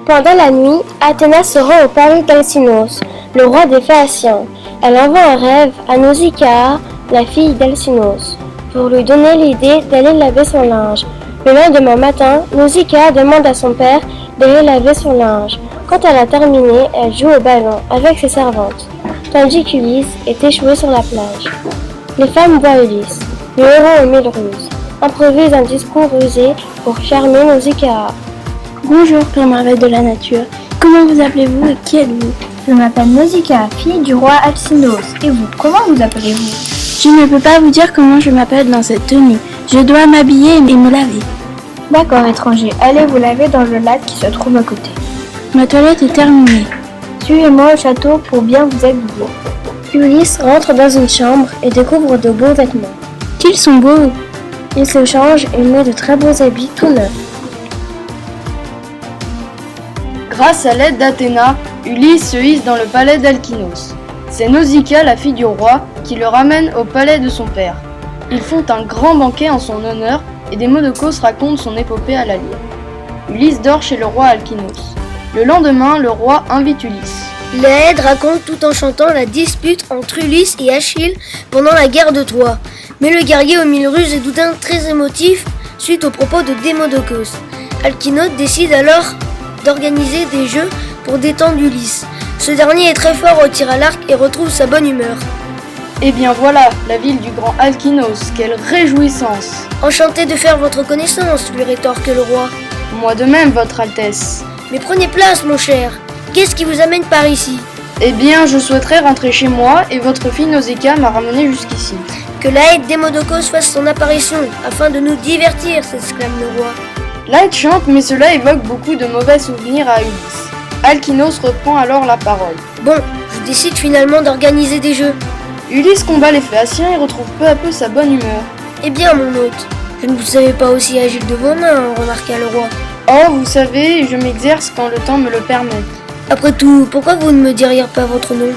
Pendant la nuit, Athéna se rend au palais d'Alcinos, le roi des Phéaciens. Elle envoie un rêve à Nausicaa, la fille d'Alcinos, pour lui donner l'idée d'aller laver son linge. Le lendemain matin, Nausicaa demande à son père d'aller laver son linge. Quand elle a terminé, elle joue au ballon avec ses servantes, tandis qu'Ulysse est échoué sur la plage. Les femmes voient Ulysse, le héros aux 1000 ruses, improvise un discours rusé pour charmer Nausicaa. Bonjour, grande merveille de la nature. Comment vous appelez-vous et qui êtes-vous? Je m'appelle Nausicaa, fille du roi Alcinos. Et vous, comment vous appelez-vous? Je ne peux pas vous dire comment je m'appelle dans cette tenue. Je dois m'habiller et me laver. D'accord, étranger. Allez vous laver dans le lac qui se trouve à côté. Ma toilette est terminée. Suivez-moi au château pour bien vous habiller. Ulysse rentre dans une chambre et découvre de beaux vêtements. Qu'ils sont beaux! Il se change et met de très beaux habits tout neufs. Grâce à l'aide d'Athéna, Ulysse se hisse dans le palais d'Alcinos. C'est Nausicaa, la fille du roi, qui le ramène au palais de son père. Ils font un grand banquet en son honneur et Démodocos raconte son épopée à la lyre. Ulysse dort chez le roi Alcinos. Le lendemain, le roi invite Ulysse. L'Aède raconte tout en chantant la dispute entre Ulysse et Achille pendant la guerre de Troie. Mais le guerrier aux 1000 ruses est soudain très émotif suite aux propos de Démodocos. Alcinous décide alors d'organiser des jeux pour détendre Ulysse. Ce dernier est très fort au tir à l'arc et retrouve sa bonne humeur. Eh bien voilà, la ville du grand Alcinos, quelle réjouissance! Enchanté de faire votre connaissance, lui rétorque le roi. Moi de même, votre Altesse. Mais prenez place, mon cher. Qu'est-ce qui vous amène par ici? Eh bien, je souhaiterais rentrer chez moi et votre fille Nausicaa m'a ramené jusqu'ici. Que l'Aède Démodocos fasse son apparition afin de nous divertir, s'exclame le roi. L'Aède chante, mais cela évoque beaucoup de mauvais souvenirs à Ulysse. Alcinos reprend alors la parole. Bon, je décide finalement d'organiser des jeux. Ulysse combat les Phéaciens et retrouve peu à peu sa bonne humeur. Eh bien, mon hôte, je ne vous savais pas aussi agile de vos mains, remarqua le roi. Oh, vous savez, je m'exerce quand le temps me le permet. Après tout, pourquoi vous ne me diriez pas votre nom?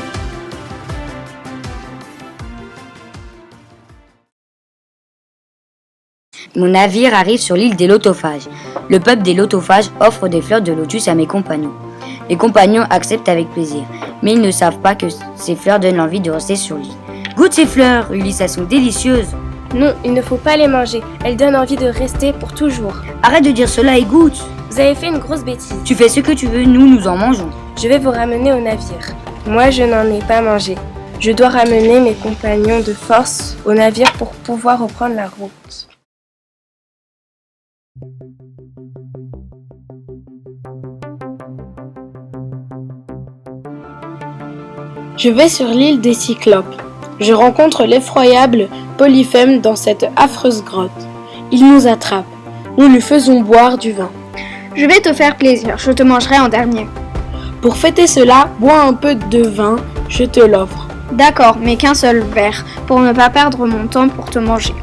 Mon navire arrive sur l'île des Lotophages. Le peuple des Lotophages offre des fleurs de lotus à mes compagnons. Les compagnons acceptent avec plaisir, mais ils ne savent pas que ces fleurs donnent l'envie de rester sur l'île. Goûte ces fleurs, Ulysse, elles sont délicieuses. Non, il ne faut pas les manger. Elles donnent envie de rester pour toujours. Arrête de dire cela et goûte. Vous avez fait une grosse bêtise. Tu fais ce que tu veux, nous en mangeons. Je vais vous ramener au navire. Moi, je n'en ai pas mangé. Je dois ramener mes compagnons de force au navire pour pouvoir reprendre la route. Je vais sur l'île des Cyclopes. Je rencontre l'effroyable Polyphème dans cette affreuse grotte. Il nous attrape. Nous lui faisons boire du vin. Je vais te faire plaisir, je te mangerai en dernier. Pour fêter cela, bois un peu de vin, je te l'offre. D'accord, mais qu'un seul verre, pour ne pas perdre mon temps pour te manger.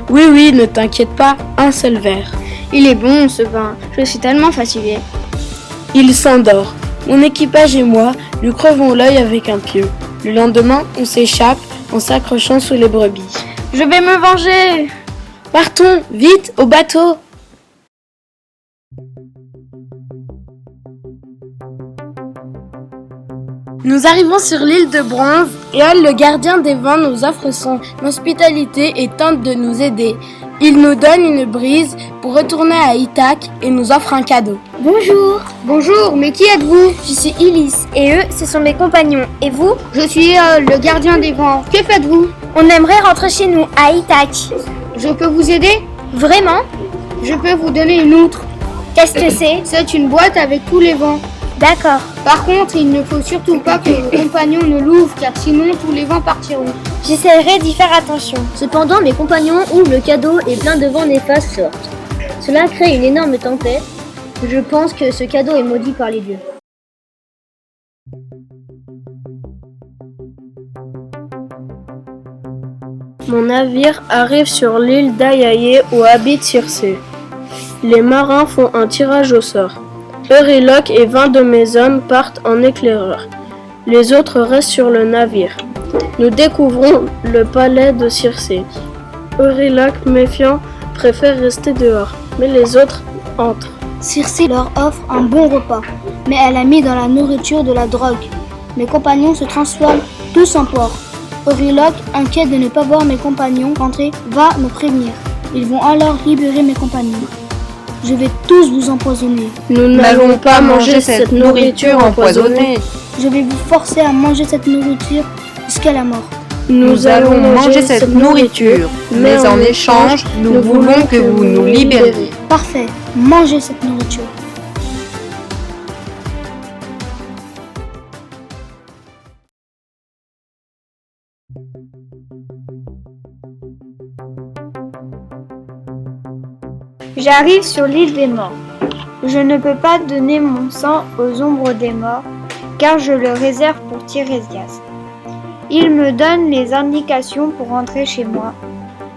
Oui, ne t'inquiète pas, un seul verre. Il est bon ce vin, je suis tellement fatiguée. Il s'endort. Mon équipage et moi lui crevons l'œil avec un pieu. Le lendemain, on s'échappe en s'accrochant sous les brebis. Je vais me venger! Partons, vite, au bateau! Nous arrivons sur l'île de Bronze et Hal, le gardien des vents, nous offre son hospitalité et tente de nous aider. Il nous donne une brise pour retourner à Ithaque et nous offre un cadeau. Bonjour. Bonjour, mais qui êtes-vous? Je suis Ulysse et eux, ce sont mes compagnons. Et vous? Je suis le gardien des vents. Que faites-vous? On aimerait rentrer chez nous, à Ithaque. Je peux vous aider? Vraiment? Je peux vous donner une outre. Qu'est-ce que c'est? C'est une boîte avec tous les vents. D'accord. Par contre, il ne faut surtout pas que vos compagnons ne l'ouvrent, car sinon tous les vents partiront. J'essaierai d'y faire attention. Cependant, mes compagnons ouvrent le cadeau et plein de vents néfastes sortent. Cela crée une énorme tempête. Je pense que ce cadeau est maudit par les dieux. Mon navire arrive sur l'île d'Aiaïe où habite Circé. Les marins font un tirage au sort. Euryloque et 20 de mes hommes partent en éclaireur. Les autres restent sur le navire. Nous découvrons le palais de Circé. Euryloque, méfiant, préfère rester dehors, mais les autres entrent. Circé leur offre un bon repas, mais elle a mis dans la nourriture de la drogue. Mes compagnons se transforment tous en porcs. Euryloque, inquiet de ne pas voir mes compagnons rentrer, va me prévenir. Ils vont alors libérer mes compagnons. Je vais tous vous empoisonner. Nous n'allons pas manger cette nourriture empoisonnée. Je vais vous forcer à manger cette nourriture jusqu'à la mort. Nous allons manger cette nourriture, mais en échange, nous voulons que vous nous libériez. Parfait, mangez cette nourriture. J'arrive sur l'île des morts. Je ne peux pas donner mon sang aux ombres des morts, car je le réserve pour Tirésias. Il me donne les indications pour rentrer chez moi.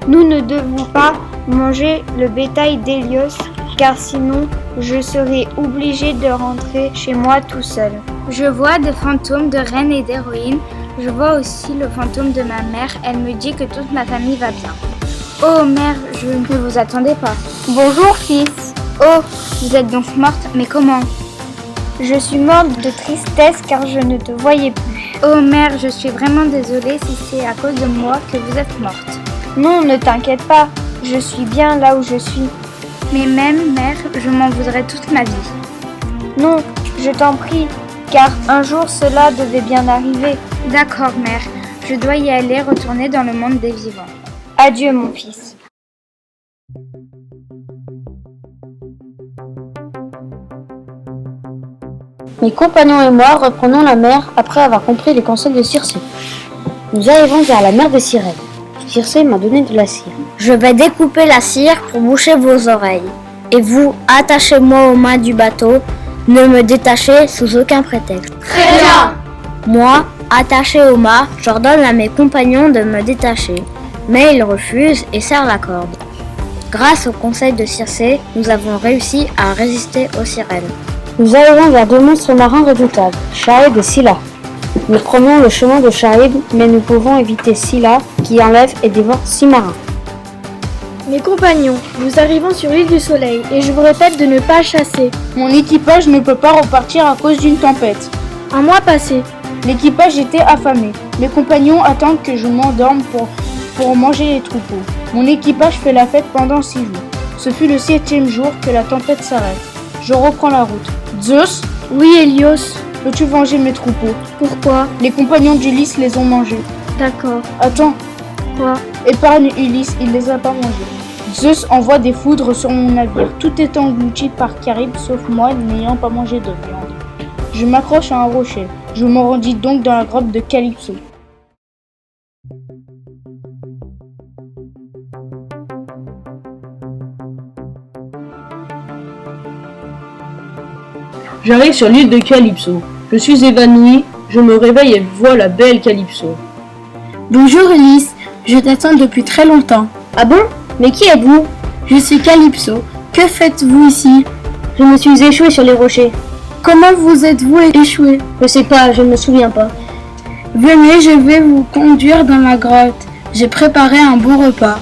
Nous ne devons pas manger le bétail d'Hélios, car sinon je serai obligé de rentrer chez moi tout seul. Je vois des fantômes de reines et d'héroïnes. Je vois aussi le fantôme de ma mère. Elle me dit que toute ma famille va bien. Oh mère, je ne vous attendais pas. Bonjour fils. Oh, vous êtes donc morte, mais comment? Je suis morte de tristesse car je ne te voyais plus. Oh mère, je suis vraiment désolée si c'est à cause de moi que vous êtes morte. Non, ne t'inquiète pas, je suis bien là où je suis. Mais même mère, je m'en voudrais toute ma vie. Non, je t'en prie, car un jour cela devait bien arriver. D'accord mère, je dois y aller retourner dans le monde des vivants. Adieu mon fils. Mes compagnons et moi reprenons la mer après avoir compris les conseils de Circé. Nous arrivons vers la mer des sirènes. Circé m'a donné de la cire. Je vais découper la cire pour boucher vos oreilles. Et vous, attachez-moi aux mains du bateau. Ne me détachez sous aucun prétexte. Très bien. Moi, attaché au mât, j'ordonne à mes compagnons de me détacher. Mais ils refusent et serrent la corde. Grâce au conseil de Circé, nous avons réussi à résister aux sirènes. Nous arrivons vers deux monstres marins redoutables, Charybde et Scylla. Nous prenons le chemin de Charybde, mais nous pouvons éviter Scylla qui enlève et dévore 6 marins. Mes compagnons, nous arrivons sur l'île du Soleil et je vous répète de ne pas chasser. Mon équipage ne peut pas repartir à cause d'une tempête. Un mois passé. L'équipage était affamé. Mes compagnons attendent que je m'endorme pour manger les troupeaux. Mon équipage fait la fête pendant 6 jours. Ce fut le 7e jour que la tempête s'arrête. Je reprends la route. Zeus, Oui, Hélios. peux-tu venger mes troupeaux? Pourquoi? Les compagnons d'Ulysse les ont mangés. D'accord. Attends, Quoi? épargne Ulysse, il les a pas mangés. Zeus envoie des foudres sur mon navire. Tout est englouti par Charybde sauf moi n'ayant pas mangé de viande. Je m'accroche à un rocher. Je me rendis donc dans la grotte de Calypso. J'arrive sur l'île de Calypso. Je suis évanoui, je me réveille et vois la belle Calypso. Bonjour Ulysse, je t'attends depuis très longtemps. Ah bon? Mais qui êtes-vous? Je suis Calypso. Que faites-vous ici? Je me suis échoué sur les rochers. Comment vous êtes-vous échoué? Je sais pas, je ne me souviens pas. Venez, je vais vous conduire dans la grotte. J'ai préparé un bon repas.